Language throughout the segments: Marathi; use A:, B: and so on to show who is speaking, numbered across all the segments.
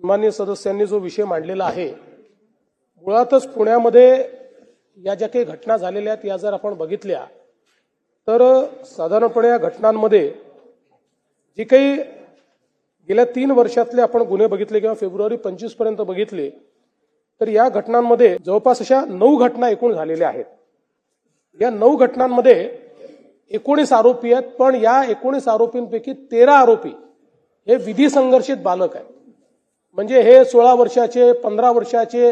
A: सन्माननीय सदस्यांनी जो विषय मांडलेला आहे, मुळातच पुण्यामध्ये या ज्या काही घटना झालेल्या आहेत या जर आपण बघितल्या तर साधारणपणे या घटनांमध्ये जी काही गेल्या 3 वर्षातले आपण गुन्हे बघितले किंवा फेब्रुवारी 25 पर्यंत बघितले तर या घटनांमध्ये जवळपास अशा 9 घटना एकूण झालेल्या आहेत। या 9 घटनांमध्ये 19 आरोपी आहेत, पण या 19 आरोपींपैकी 13 आरोपी हे विधी संघर्षित बालक आहेत। म्हणजे हे 16 वर्षाचे 15 वर्षाचे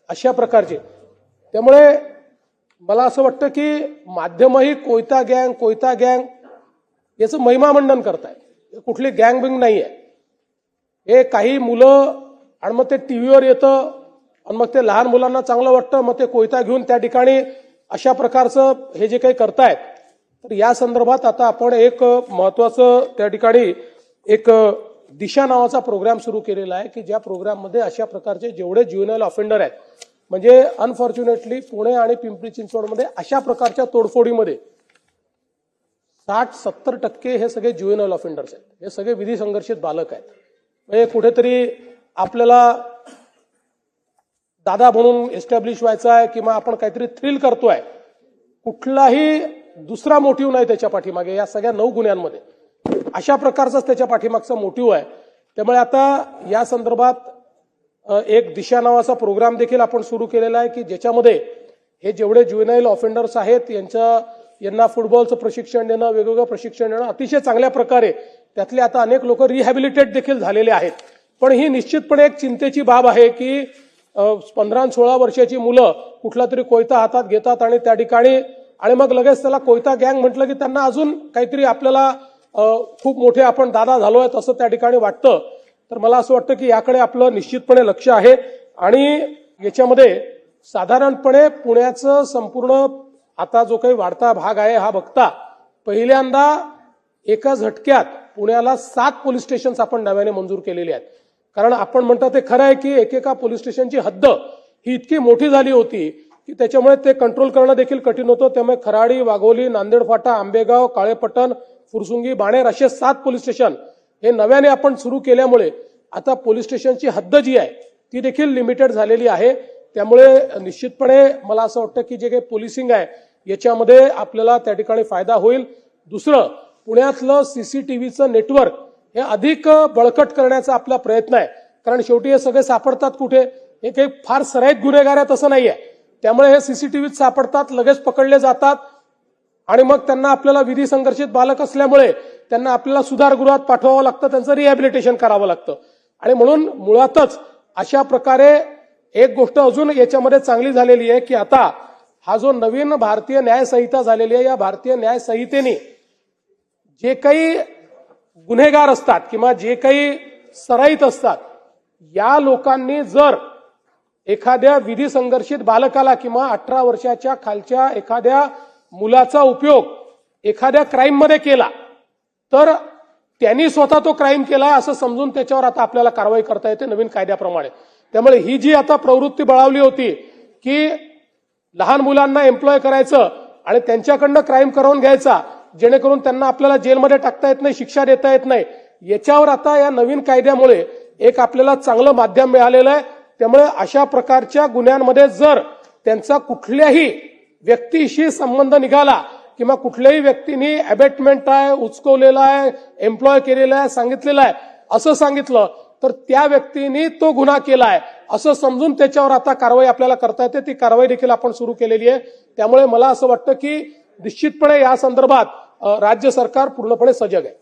A: अशा प्रकारचे। त्यामुळे मला असं वाटतं की माध्यमही कोयता गँग याचं महिमामंडन करतायत। कुठली गँग बिंग नाहीये, हे काही मुलं आणि मग ते टीव्हीवर येतं आणि मग ते लहान मुलांना चांगलं वाटतं, मग ते कोयता घेऊन त्या ठिकाणी अशा प्रकारचं हे जे काही करतायत। तर या संदर्भात आता आपण एक महत्वाचं त्या ठिकाणी एक दिशा नावाचा प्रोग्राम सुरू केलेला आहे की ज्या प्रोग्राममध्ये अशा प्रकारचे जेवढे ज्युव्हेनाइल ऑफेंडर आहेत, म्हणजे अनफॉर्च्युनेटली पुणे आणि पिंपरी चिंचवडमध्ये अशा प्रकारच्या तोडफोडीमध्ये 60-70% हे सगळे ज्युव्हेनाइल ऑफेंडर्स आहेत। हे सगळे विधी संघर्षित बालक आहेत। म्हणजे कुठेतरी आपल्याला दादा म्हणून एस्टॅब्लिश व्हायचं आहे किंवा आपण काहीतरी थ्रिल करतोय, कुठलाही दुसरा मोटिव्ह नाही त्याच्या पाठीमागे। या सगळ्या 9 गुन्ह्यांमध्ये अशा प्रकारचाच त्याच्या पाठीमागचा मोटिव्ह आहे। त्यामुळे आता या संदर्भात एक दिशा नावाचा प्रोग्राम देखील आपण सुरू केलेला आहे की ज्याच्यामध्ये हे जेवढे ज्युव्हेनाइल ऑफेंडर्स आहेत यांना फुटबॉलचं प्रशिक्षण देणं, वेगवेगळं प्रशिक्षण देणं अतिशय चांगल्या प्रकारे, त्यातले आता अनेक लोक रिहॅबिलिटेट देखील झालेले आहेत। पण ही निश्चितपणे एक चिंतेची बाब आहे की 15-16 वर्षाची मुलं कुठला तरी कोयता हातात घेतात आणि त्या ठिकाणी आणि मग लगेच त्याला कोयता गँग म्हटलं की त्यांना अजून काहीतरी आपल्याला खूप मोठे आपण दादा झालोय असं त्या ठिकाणी वाटतं। तर मला असं वाटतं की याकडे आपलं निश्चितपणे लक्ष आहे आणि याच्यामध्ये साधारणपणे पुण्याचं संपूर्ण आता जो काही वाढता भाग आहे हा बघता पहिल्यांदा एका झटक्यात पुण्याला 7 पोलीस स्टेशन्स आपण नव्याने मंजूर केलेली आहेत। कारण आपण म्हणतो ते खरं आहे की एकेका पोलीस स्टेशनची हद्द ही इतकी मोठी झाली होती की त्याच्यामुळे ते कंट्रोल करणं देखील कठीण होतं। त्यामुळे खराडी, वाघोली, नांदेड फाटा, आंबेगाव, काळेपट्टण, फुरसुंगी, बाणेर असे 7 पोलीस स्टेशन हे नव्याने आपण सुरू केल्यामुळे आता पोलीस स्टेशनची हद्द जी आहे ती देखील लिमिटेड झालेली आहे। त्यामुळे निश्चितपणे मला असं वाटतं की जे काही पोलिसिंग आहे याच्यामध्ये आपल्याला त्या ठिकाणी फायदा होईल। दुसरं, पुण्यातलं सीसीटीव्हीचं नेटवर्क हे अधिक बळकट करण्याचा आपला प्रयत्न आहे। कारण शेवटी हे सगळे सापडतात कुठे, हे काही फार सराईत गुन्हेगार आहेत असं नाहीये। त्यामुळे हे सीसीटीव्हीत सापडतात, लगेच पकडले जातात आणि मग त्यांना आपल्याला विधी संघर्षित बालक असल्यामुळे त्यांना आपल्याला सुधारगृहात पाठवावं लागतं, त्यांचं रिहॅबिलिटेशन करावं लागतं। आणि म्हणून मुळातच अशा प्रकारे एक गोष्ट अजून याच्यामध्ये चांगली झालेली आहे की आता हा जो नवीन भारतीय न्याय संहिता झालेली आहे, या भारतीय न्याय संहितेने जे काही गुन्हेगार असतात किंवा जे काही सराईत असतात या लोकांनी जर एखाद्या विधी संघर्षित बालकाला किंवा 18 वर्षाच्या खालच्या एखाद्या मुलाचा उपयोग एखाद्या क्राईम मध्ये केला तर त्यांनी स्वतः तो क्राईम केला असं समजून त्याच्यावर आता आपल्याला कारवाई करता येते नवीन कायद्याप्रमाणे। त्यामुळे ही जी आता प्रवृत्ती बळावली होती की लहान मुलांना एम्प्लॉय करायचं आणि त्यांच्याकडनं क्राईम करवून घ्यायचा जेणेकरून त्यांना आपल्याला जेलमध्ये टाकता येत नाही, शिक्षा देता येत नाही, याच्यावर आता या नवीन कायद्यामुळे एक आपल्याला चांगलं माध्यम मिळालेलं आहे। त्यामुळे अशा प्रकारच्या गुन्ह्यांमध्ये जर त्यांचा कुठल्याही व्यक्तीशी संबंध निघाला किंवा कुठल्याही व्यक्तीने अबेटमेंट आहे, उचकवलेला आहे, एम्प्लॉय केलेला आहे, सांगितलेलं आहे असं सांगितलं तर त्या व्यक्तीने तो गुन्हा केलाय असं समजून त्याच्यावर आता कारवाई आपल्याला करता येते। ती कारवाई देखील आपण सुरू केलेली आहे। त्यामुळे मला असं वाटतं की निश्चितपणे या संदर्भात राज्य सरकार पूर्णपणे सजग आहे।